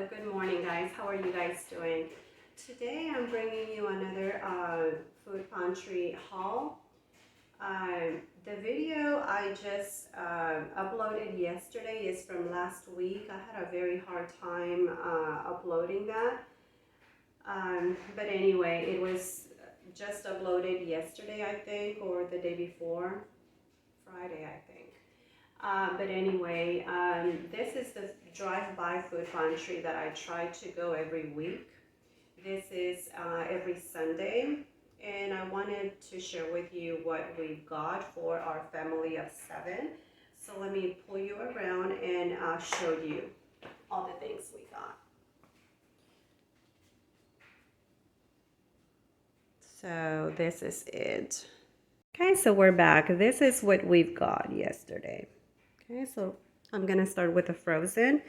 Good morning, guys. How are you guys doing? Today I'm bringing you another food pantry haul. The video I just uploaded yesterday is from last week. I had a very hard time uploading that. But anyway, it was just uploaded yesterday, I think, or the day before, Friday, I think. But anyway, this is the drive-by food pantry that I try to go every week. This is every Sunday, and I wanted to share with you what we got for our family of 7. So let me pull you around and show you all the things we got. So this is it. Okay, so we're back. This is what we've got yesterday. Okay, so I'm gonna start with the frozen.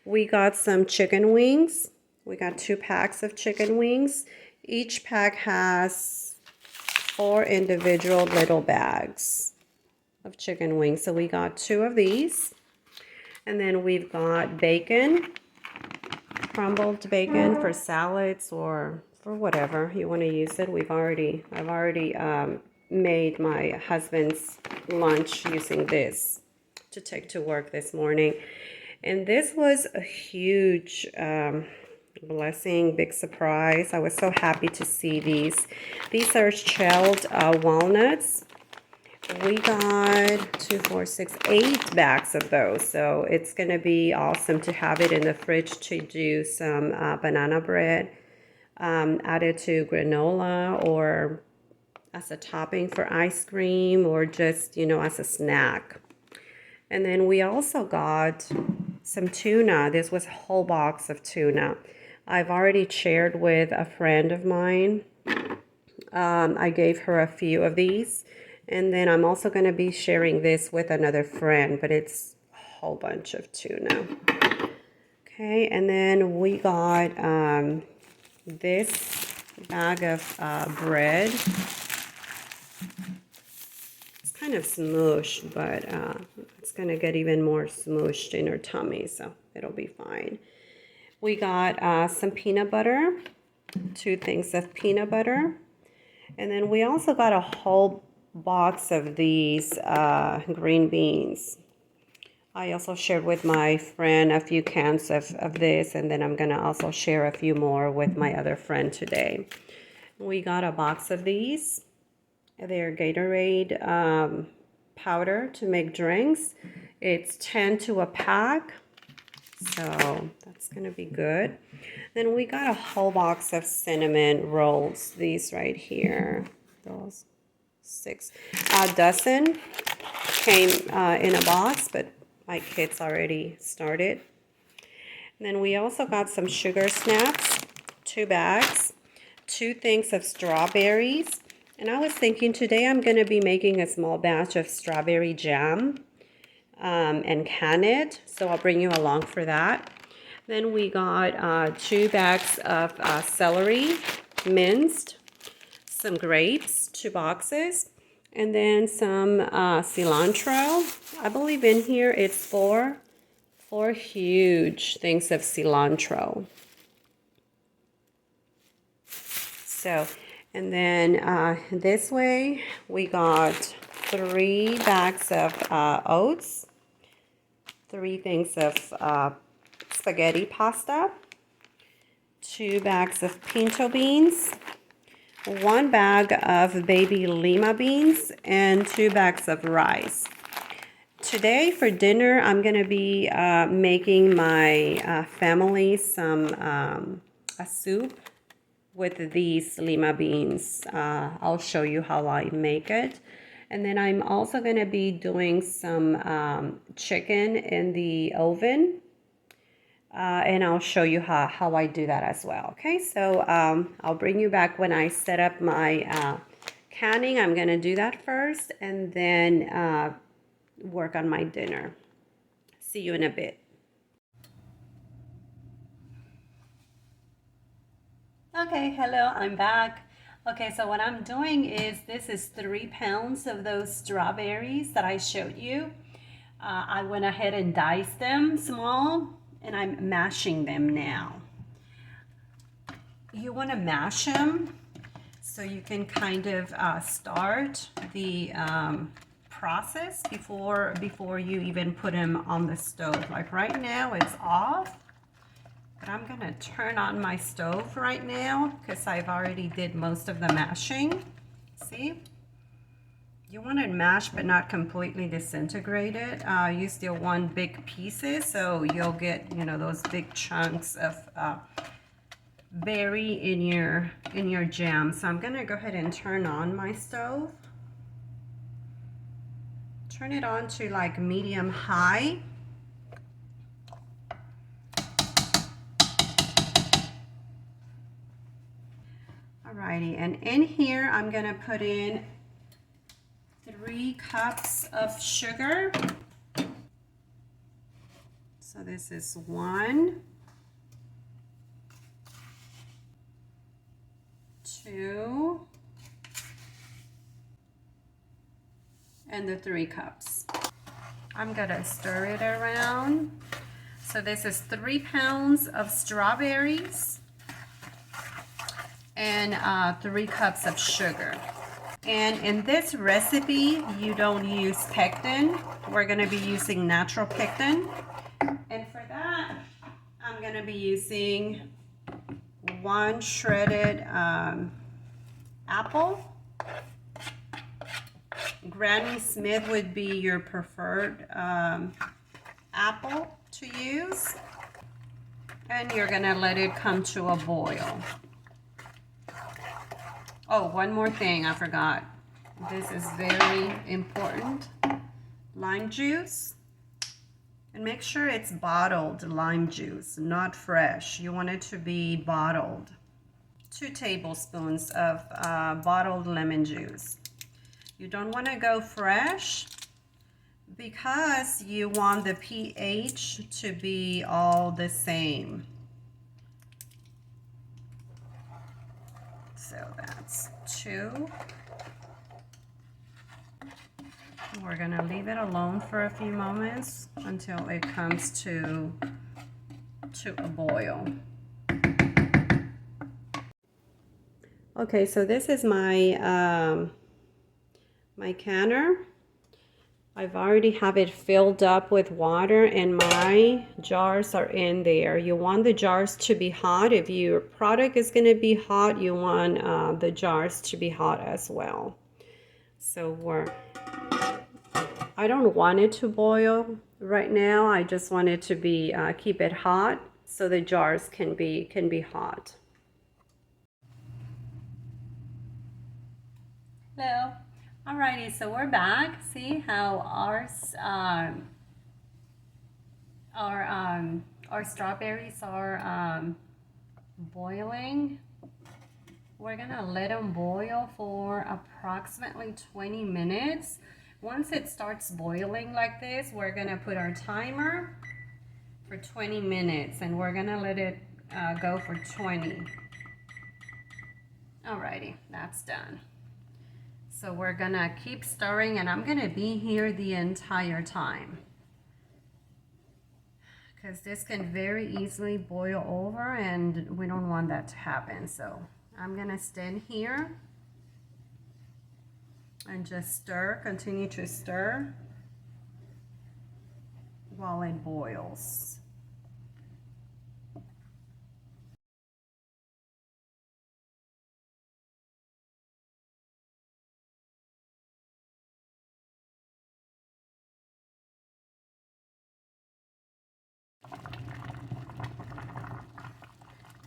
We got some chicken wings. We got 2 packs of chicken wings. Each pack has 4 individual little bags of chicken wings. So we got 2 of these. And then we've got bacon, crumbled bacon for salads or for whatever you want to use it. I've already made my husband's lunch using this to take to work this morning. And this was a huge blessing, big surprise. I was so happy to see these. These are shelled walnuts. We got 2, 4, 6, 8 bags of those. So it's going to be awesome to have it in the fridge to do some banana bread added to granola or as a topping for ice cream or just, as a snack. And then we also got some tuna. This was a whole box of tuna. I've already shared with a friend of mine. I gave her a few of these. And then I'm also going to be sharing this with another friend, but it's a whole bunch of tuna. Okay, and then we got this bag of bread. It's kind of smooshed, but it's going to get even more smooshed in her tummy, so it'll be fine. We got some peanut butter, 2 things of peanut butter. And then we also got a whole box of these green beans. I also shared with my friend a few cans of this, and then I'm going to also share a few more with my other friend today. We got a box of these. They're Gatorade powder to make drinks. It's 10 to a pack, so that's going to be good. Then we got a whole box of cinnamon rolls. These right here, those 6. A dozen came in a box, but my kids already started. And then we also got some sugar snaps, 2 bags, 2 things of strawberries. And I was thinking today I'm going to be making a small batch of strawberry jam and can it. So I'll bring you along for that. Then we got 2 bags of celery, minced, some grapes, 2 boxes, and then some cilantro. I believe in here it's 4 huge things of cilantro. So, and then this way we got 3 bags of oats, 3 things of spaghetti pasta, 2 bags of pinto beans, 1 bag of baby lima beans, and 2 bags of rice. Today for dinner, I'm going to be making my family some a soup with these lima beans. I'll show you how I make it. And then I'm also going to be doing some chicken in the oven. And I'll show you how I do that as well. Okay, so I'll bring you back when I set up my canning. I'm going to do that first and then work on my dinner. See you in a bit. Okay, hello, I'm back. Okay, so what I'm doing is this is 3 pounds of those strawberries that I showed you. I went ahead and diced them small and I'm mashing them now. You want to mash them so you can kind of start the process before you even put them on the stove. Like right now it's off, but I'm gonna turn on my stove right now because I've already did most of the mashing. See? You want to mash but not completely disintegrate it. You still want big pieces, so you'll get, you know, those big chunks of berry in your jam. So I'm gonna go ahead and turn on my stove. Turn it on to like medium high. Alrighty, and in here I'm gonna put in 3 cups of sugar. So this is 1, 2, and the 3 cups. I'm gonna stir it around. So this is 3 pounds of strawberries and 3 cups of sugar. And in this recipe, you don't use pectin. We're gonna be using natural pectin. And for that, I'm gonna be using 1 shredded apple. Granny Smith would be your preferred apple to use. And you're gonna let it come to a boil. Oh, one more thing I forgot. This is very important. Lime juice. And make sure it's bottled lime juice, not fresh. You want it to be bottled. 2 tablespoons of bottled lemon juice. You don't want to go fresh because you want the pH to be all the same. So that's 2. We're gonna leave it alone for a few moments until it comes to a boil. Okay, so this is my my canner. I've already have it filled up with water and my jars are in there. You want the jars to be hot. If your product is going to be hot, you want the jars to be hot as well. So I don't want it to boil right now. I just want it to be keep it hot so the jars can be hot. Hello. Alrighty, so we're back. See how our strawberries are boiling. We're gonna let them boil for approximately 20 minutes. Once it starts boiling like this, we're gonna put our timer for 20 minutes and we're gonna let it go for 20. Alrighty, that's done. So we're gonna keep stirring and I'm gonna be here the entire time because this can very easily boil over and we don't want that to happen. So I'm gonna stand here and just stir, continue to stir while it boils.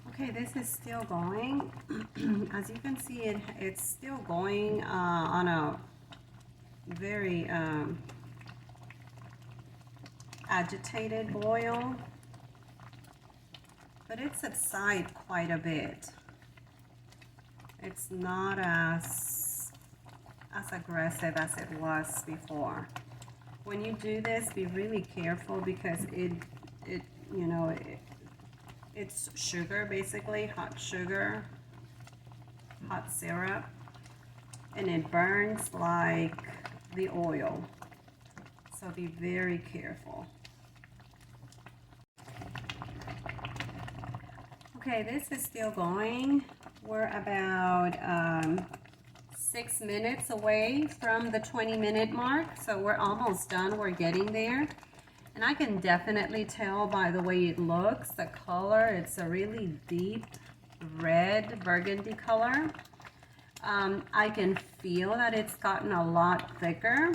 Okay, this is still going. As you can see, it's still going on a very agitated boil, but it subsides quite a bit. It's not as aggressive as it was before. When you do this, be really careful because it's sugar, basically hot sugar, hot syrup, and it burns like the oil. So be very careful. Okay, this is still going. We're about 6 minutes away from the 20-minute mark, so we're almost done. We're getting there. And I can definitely tell by the way it looks, the color, it's a really deep red burgundy color. I can feel that it's gotten a lot thicker.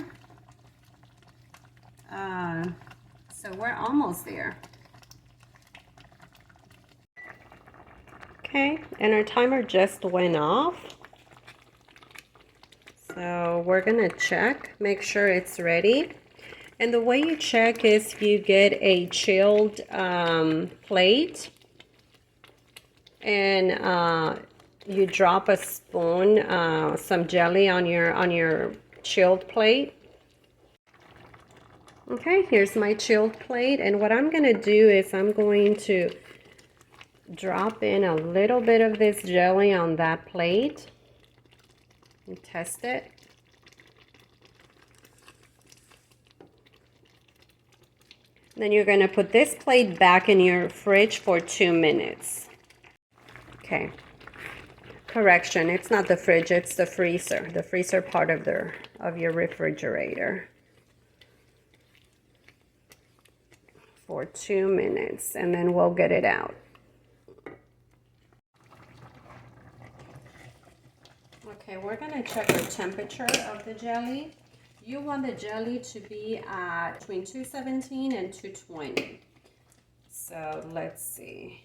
So we're almost there. Okay, and our timer just went off. So we're gonna check, make sure it's ready. And the way you check is you get a chilled plate and you drop a spoon, some jelly on your chilled plate. Okay, here's my chilled plate, and what I'm gonna do is I'm going to drop in a little bit of this jelly on that plate and test it. Then you're gonna put this plate back in your fridge for 2 minutes. Okay. Correction, it's not the fridge, it's the freezer part of your refrigerator for 2 minutes, and then we'll get it out. Okay, we're gonna check the temperature of the jelly. You want the jelly to be at between 217 and 220. So let's see.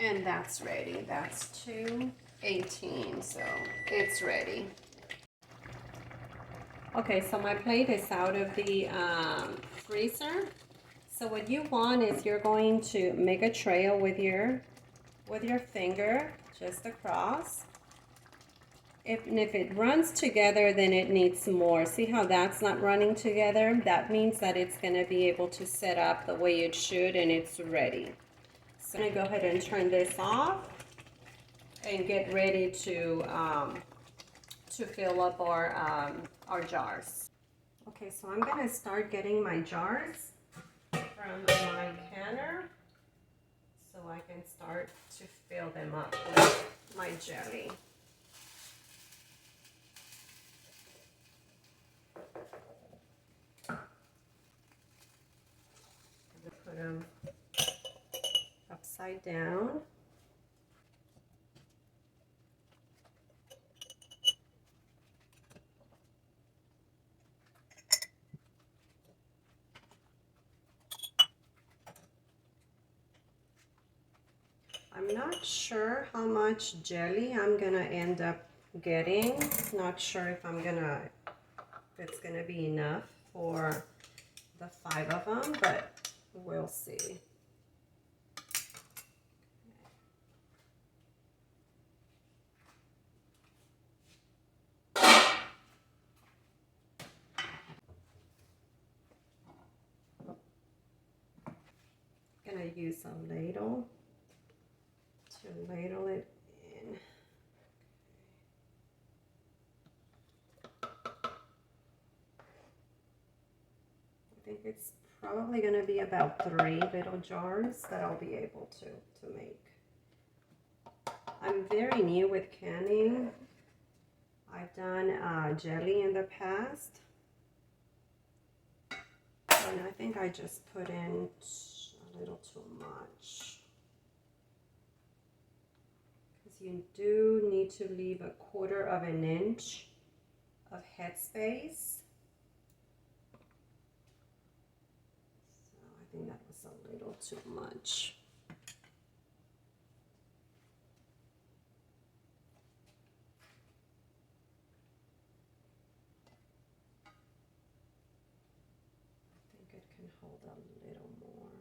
And that's ready. That's 218, so it's ready. Okay, so my plate is out of the freezer. So what you want is you're going to make a trail with your finger just across. If it runs together, then it needs more. See how that's not running together? That means that it's going to be able to set up the way it should, and it's ready. So I'm going to go ahead and turn this off and get ready to fill up our jars. Okay, so I'm going to start getting my jars from my canner so I can start to fill them up with my jelly. I'm going to put them upside down. I'm not sure how much jelly I'm gonna end up getting. Not sure if it's gonna be enough for the 5 of them, but we'll see. I'm gonna use a ladle to ladle it in. I think it's probably going to be about 3 little jars that I'll be able to make. I'm very new with canning. I've done jelly in the past, and I think I just put in a little too much. You do need to leave 1/4 of an inch of headspace. So I think that was a little too much. I think it can hold a little more.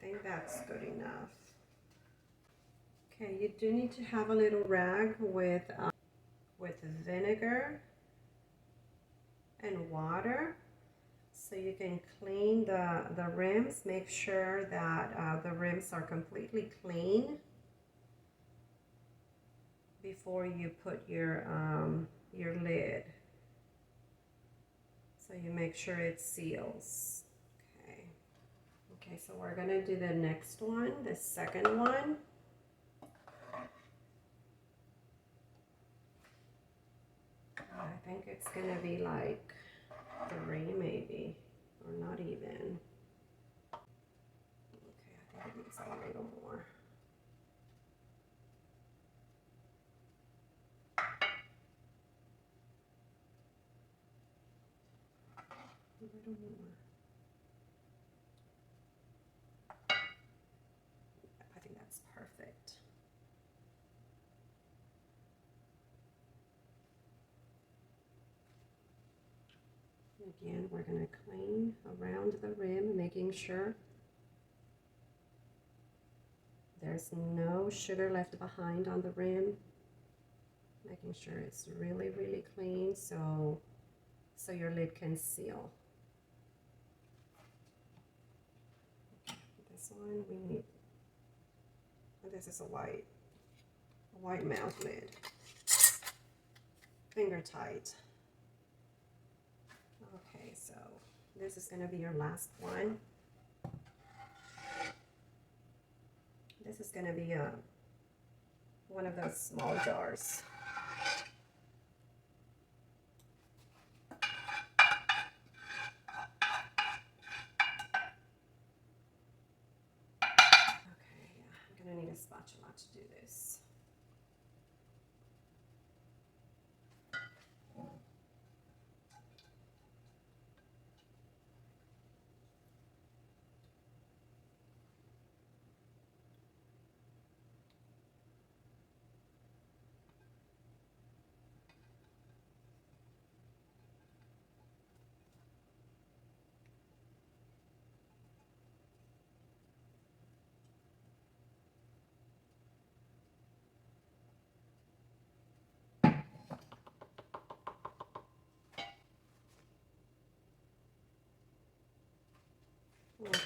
think that's good enough. Okay, you do need to have a little rag with vinegar and water so you can clean the rims. Make sure that the rims are completely clean before you put your lid. So you make sure it seals. Okay. Okay, so we're gonna do the next one, the second one. I think it's gonna be like 3 maybe, or not even. Okay, I think it needs a little more. A little more. I think that's perfect. Again, we're going to clean around the rim, making sure there's no sugar left behind on the rim. Making sure it's really, really clean so your lid can seal. This one we need, this is a white mouth lid. Finger tight. Okay, so this is going to be your last one. This is going to be one of those small jars. Okay, yeah, I'm going to need a spatula to do this.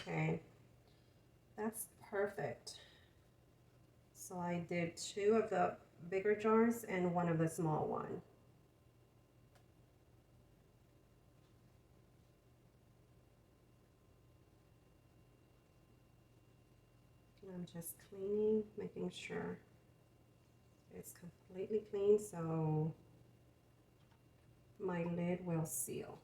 Okay, that's perfect. So I did 2 of the bigger jars and 1 of the small one. And I'm just cleaning, making sure it's completely clean so my lid will seal.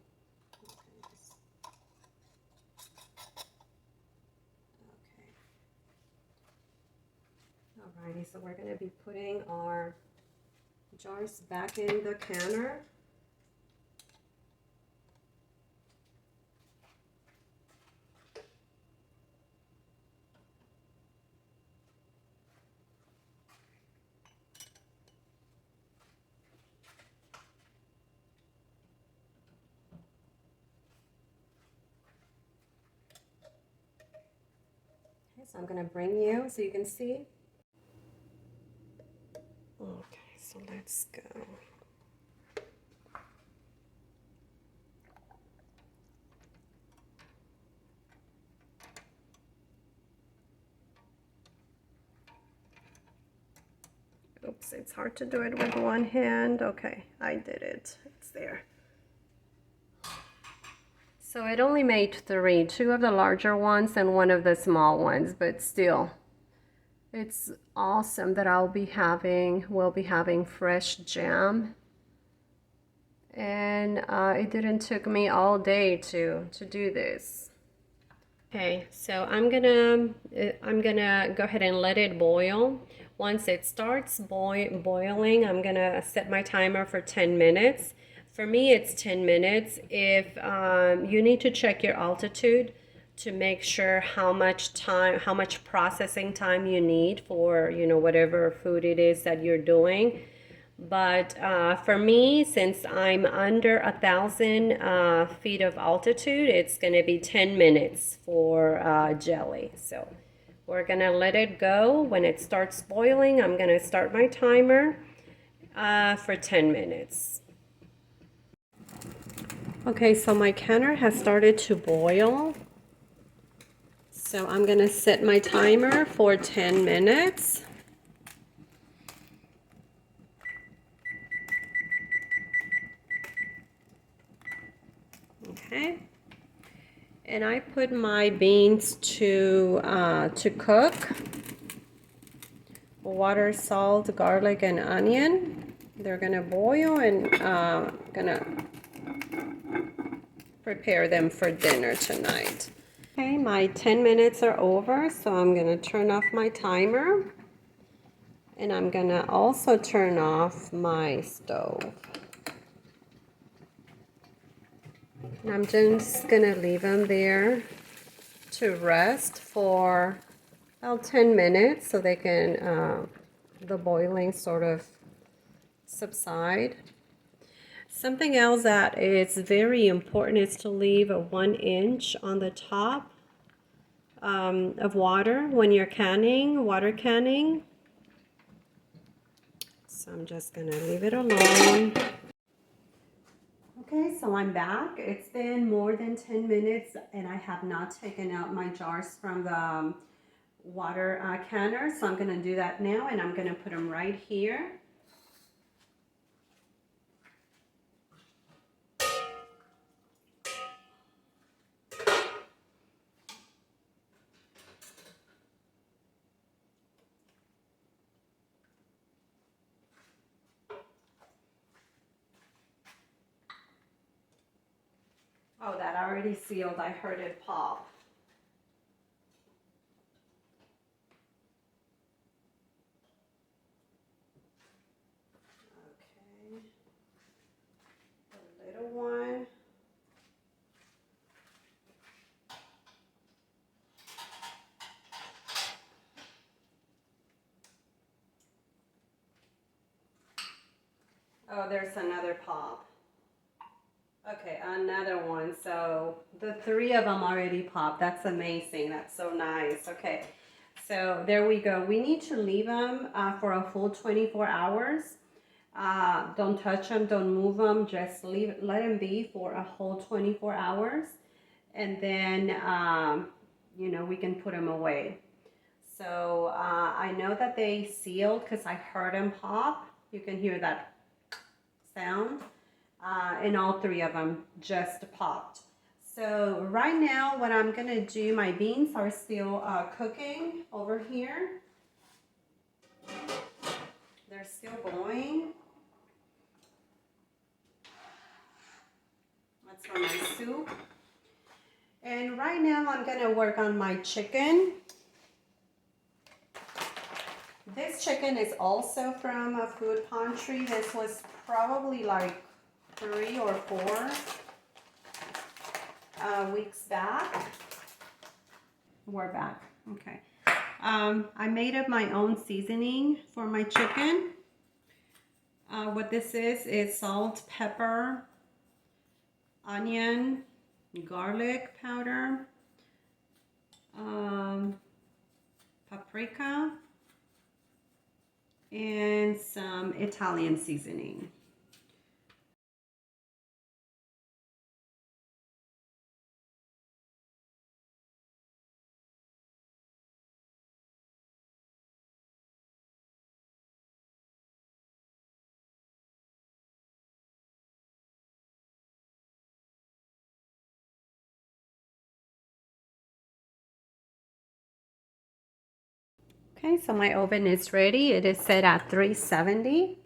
Alrighty, so we're going to be putting our jars back in the canner. Okay, so I'm going to bring you so you can see. Okay, so let's go. Oops, it's hard to do it with one hand. Okay, I did it. It's there. So it only made 3, 2 of the larger ones and 1 of the small ones, but still, it's awesome that we'll be having fresh jam. And it didn't took me all day to do this. Okay, so I'm gonna go ahead and let it boil. Once it starts boiling, I'm gonna set my timer for 10 minutes. For me, it's 10 minutes. If you need to check your altitude to make sure how much processing time you need for, you know, whatever food it is that you're doing. But for me, since I'm under 1,000 feet of altitude, it's going to be 10 minutes for jelly. So We're gonna let it go. When it starts boiling, I'm gonna start my timer for 10 minutes. Okay, so my canner has started to boil. So I'm gonna set my timer for 10 minutes. Okay. And I put my beans to cook. Water, salt, garlic, and onion. They're gonna boil and gonna prepare them for dinner tonight. Okay, my 10 minutes are over, so I'm gonna turn off my timer. And I'm gonna also turn off my stove. And I'm just gonna leave them there to rest for about 10 minutes so they can, the boiling sort of subside. Something else that is very important is to leave a 1 inch on the top of water when you're canning, water canning. So I'm just gonna leave it alone. Okay, so I'm back. It's been more than 10 minutes and I have not taken out my jars from the water canner. So I'm gonna do that now and I'm gonna put them right here. Oh, that already sealed. I heard it pop. Okay, the little one. Oh, there's another pop. Okay, another one. So the 3 of them already popped. That's amazing. That's so nice. Okay, so there we go. We need to leave them for a full 24 hours. Don't touch them, don't move them. Just let them be for a whole 24 hours. And then, you know, we can put them away. So I know that they sealed because I heard them pop. You can hear that sound. And all 3 of them just popped. So right now what I'm gonna do, my beans are still cooking over here. They're still going. That's for my soup. And right now I'm gonna work on my chicken. This chicken is also from a food pantry. This was probably like 3 or 4 weeks back. We're back. Okay. I made up my own seasoning for my chicken. What this is salt, pepper, onion, garlic powder, paprika, and some Italian seasoning. Okay, so my oven is ready. It is set at 370.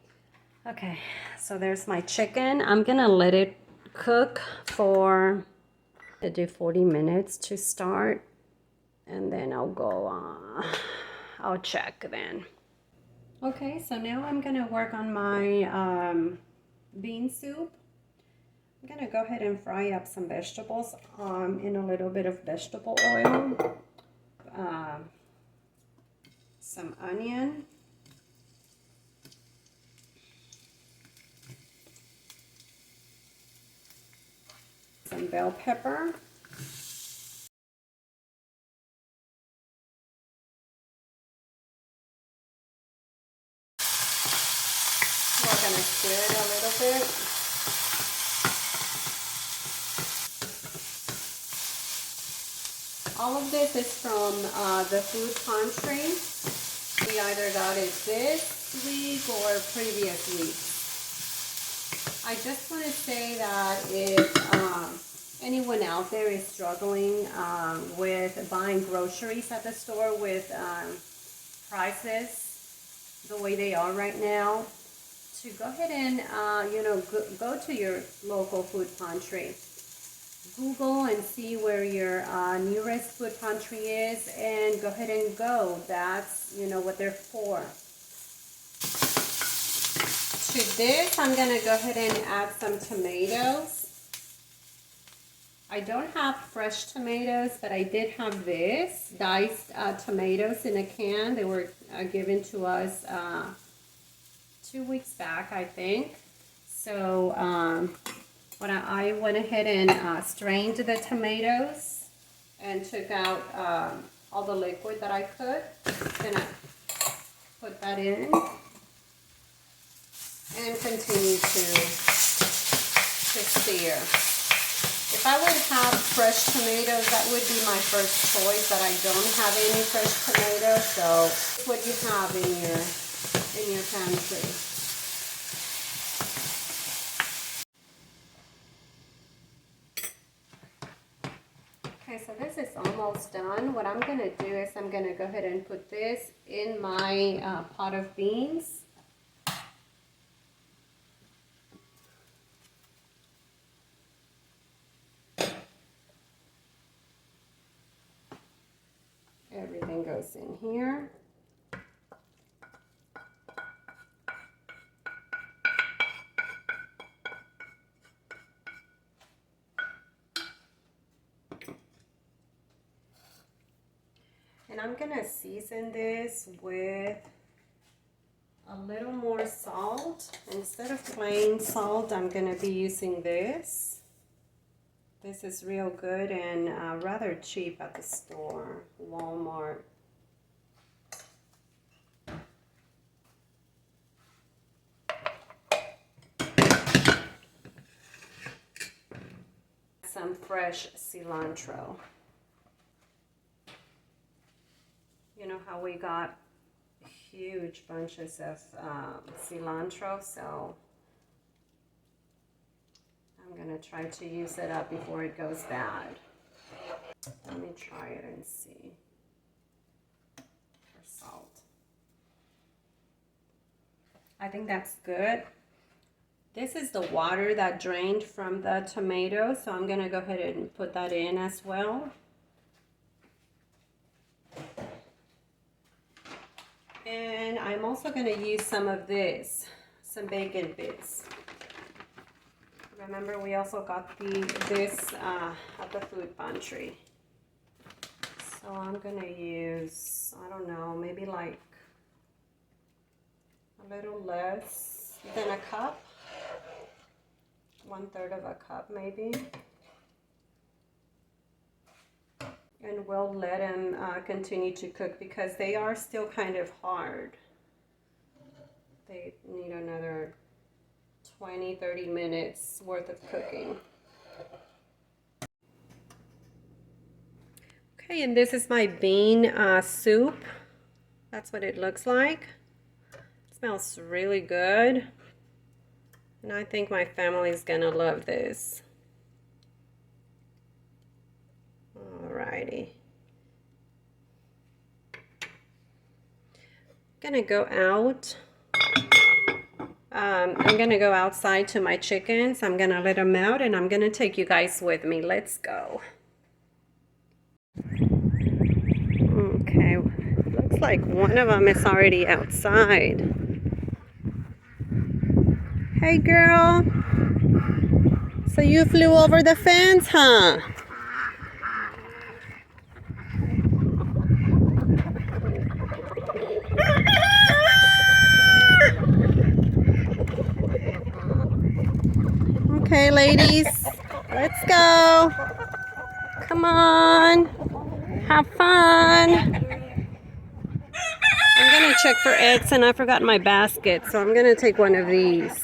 Okay, so there's my chicken. I'm gonna let it cook for, I do 40 minutes to start, and then I'll go I'll check then. Okay, so now I'm gonna work on my bean soup. I'm gonna go ahead and fry up some vegetables in a little bit of vegetable oil. Some onion. Some bell pepper. We're gonna stir it a little bit. All of this is from the food pantry. We either got it this week or previous week. I just want to say that if anyone out there is struggling with buying groceries at the store with prices the way they are right now, to go ahead and go to your local food pantry. Google and see where your nearest food pantry is, and go ahead and go. That's what they're for. To this, I'm gonna go ahead and add some tomatoes. I don't have fresh tomatoes, but I did have this diced tomatoes in a can. They were given to us 2 weeks back, I think. So when I went ahead and strained the tomatoes and took out all the liquid that I could, gonna put that in and continue to stir. If I would have fresh tomatoes, that would be my first choice, but I don't have any fresh tomatoes, so it's what you have in your pantry. Okay, so this is almost done. What I'm going to do is I'm going to go ahead and put this in my pot of beans. Everything goes in here. And I'm gonna season this with a little more salt. Instead of plain salt, I'm gonna be using this. This is real good and rather cheap at the store, Walmart. Some fresh cilantro. You know how we got huge bunches of cilantro, so I'm gonna try to use it up before it goes bad. Let me try it and see for salt. I think that's good. This is the water that drained from the tomato, so I'm gonna go ahead and put that in as well. And I'm also going to use some of this, some bacon bits. Remember, we also got this at the food pantry. So I'm going to use, I don't know, maybe like a little less than a cup. 1/3 of a cup maybe. And we'll let them continue to cook because they are still kind of hard. They need another 20-30 minutes worth of cooking. Okay, and this is my bean soup. That's what it looks like. It smells really good. And I think my family's gonna love this. Alrighty. Gonna go out. I'm gonna go outside to my chickens. I'm gonna let them out and I'm gonna take you guys with me. Let's go. Okay, looks like one of them is already outside. Hey girl. So you flew over the fence, huh? Okay, ladies, let's go. Come on, have fun. I'm gonna check for eggs and I forgot my basket, so I'm gonna take one of these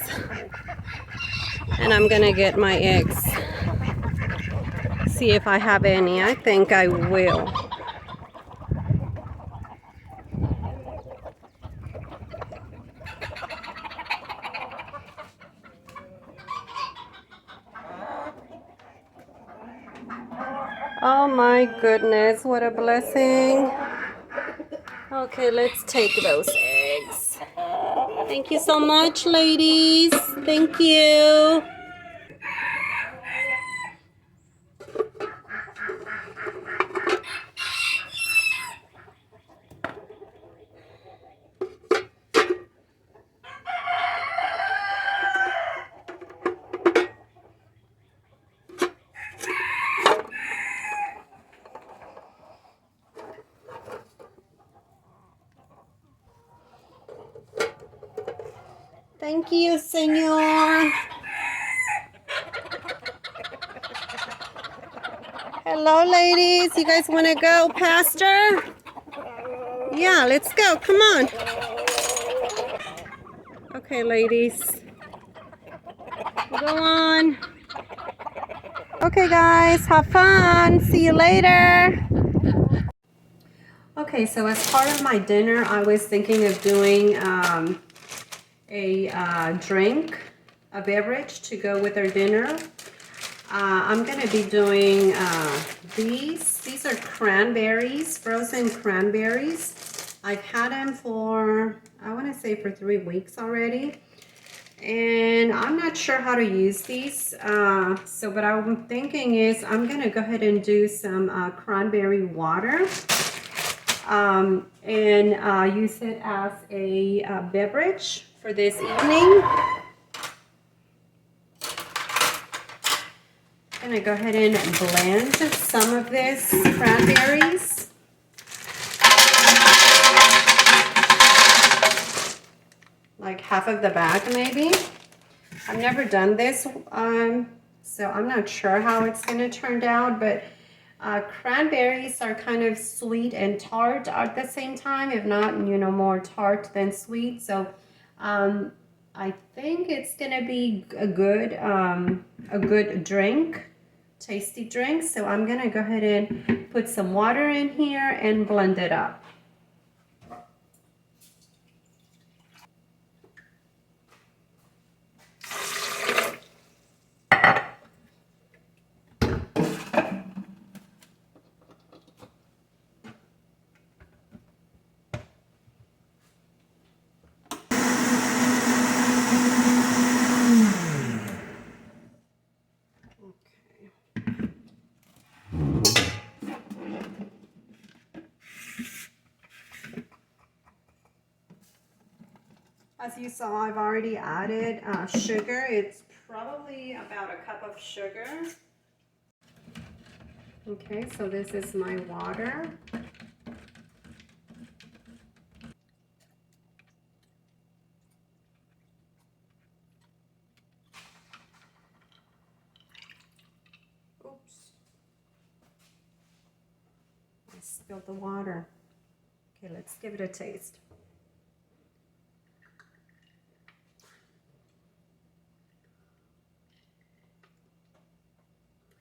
and I'm gonna get my eggs. See if I have any. I think I will. Oh my goodness, what a blessing. Okay, let's take those eggs. Thank you so much, ladies. Thank you. Thank you, senor. Hello, ladies. You guys want to go, Pastor? Yeah, let's go. Come on. Okay, ladies. Go on. Okay, guys. Have fun. See you later. Okay, so as part of my dinner, I was thinking of doing a drink, a beverage to go with our dinner. I'm going to be doing these. These are cranberries, frozen cranberries. I've had them for, I want to say for 3 weeks already. And I'm not sure how to use these. So what I'm thinking is I'm going to go ahead and do some cranberry water. And use it as a beverage for this evening. I'm going to go ahead and blend some of this cranberries. Like half of the bag maybe. I've never done this, so I'm not sure how it's going to turn out, but cranberries are kind of sweet and tart at the same time, if not, you know, more tart than sweet. So I think it's going to be a good drink. Tasty drink. So I'm gonna go ahead and put some water in here and blend it up. As you saw, I've already added sugar. It's probably about a cup of sugar. Okay, so this is my water. Oops. I spilled the water. Okay, let's give it a taste.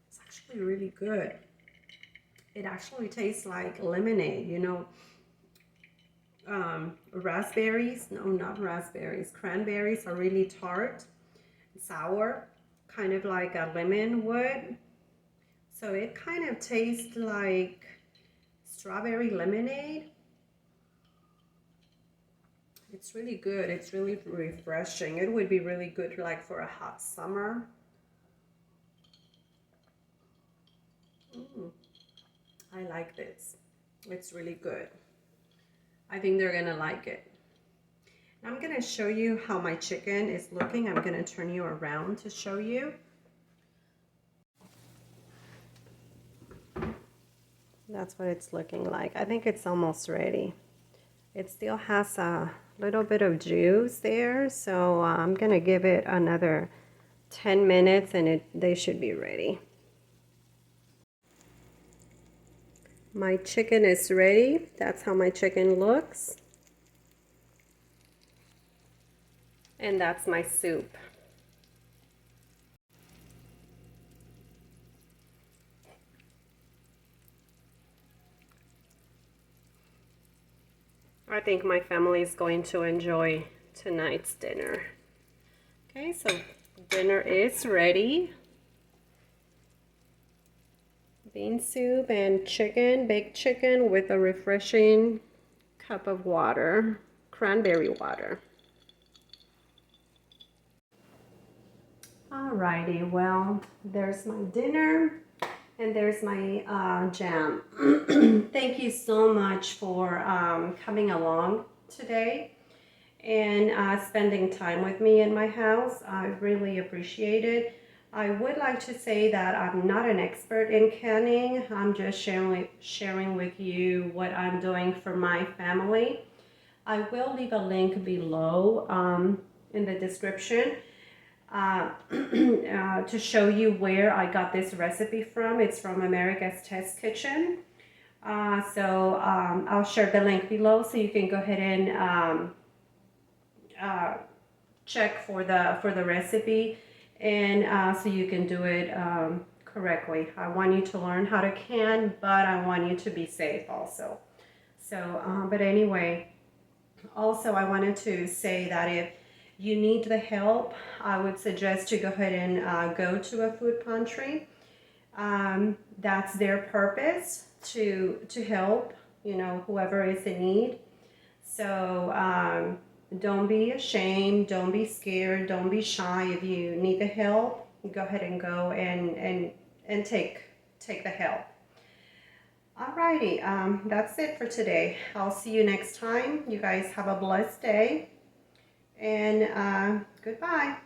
It's actually really good. It actually tastes like lemonade, you know. Raspberries, no, not raspberries. Cranberries are really tart, sour, kind of like a lemon would. So it kind of tastes like strawberry lemonade. It's really good. It's really refreshing. It would be really good like for a hot summer. I like this. It's really good. I think they're gonna like it. I'm gonna show you how my chicken is looking. I'm gonna turn you around to show you. That's what it's looking like. I think it's almost ready. It still has a little bit of juice there, so I'm gonna give it another 10 minutes and they should be ready. My chicken is ready. That's how my chicken looks. And that's my soup. I think my family is going to enjoy tonight's dinner. Okay, so dinner is ready. Bean soup and chicken, baked chicken with a refreshing cup of water, cranberry water. Alrighty, well, there's my dinner and there's my jam. Thank you so much for coming along today and spending time with me in my house. I really appreciate it. I would like to say that I'm not an expert in canning. I'm just sharing with you what I'm doing for my family. I will leave a link below in the description to show you where I got this recipe from. It's from America's Test Kitchen. I'll share the link below so you can go ahead and check for the recipe, and so you can do it correctly. I want you to learn how to can, but I want you to be safe also. But anyway, also I wanted to say that if you need the help, I would suggest to go ahead and go to a food pantry. That's their purpose to help, you know, whoever is in need. So don't be ashamed, don't be scared, don't be shy. If you need the help, go ahead and go and take the help. Alrighty, that's it for today. I'll see you next time. You guys have a blessed day, and goodbye.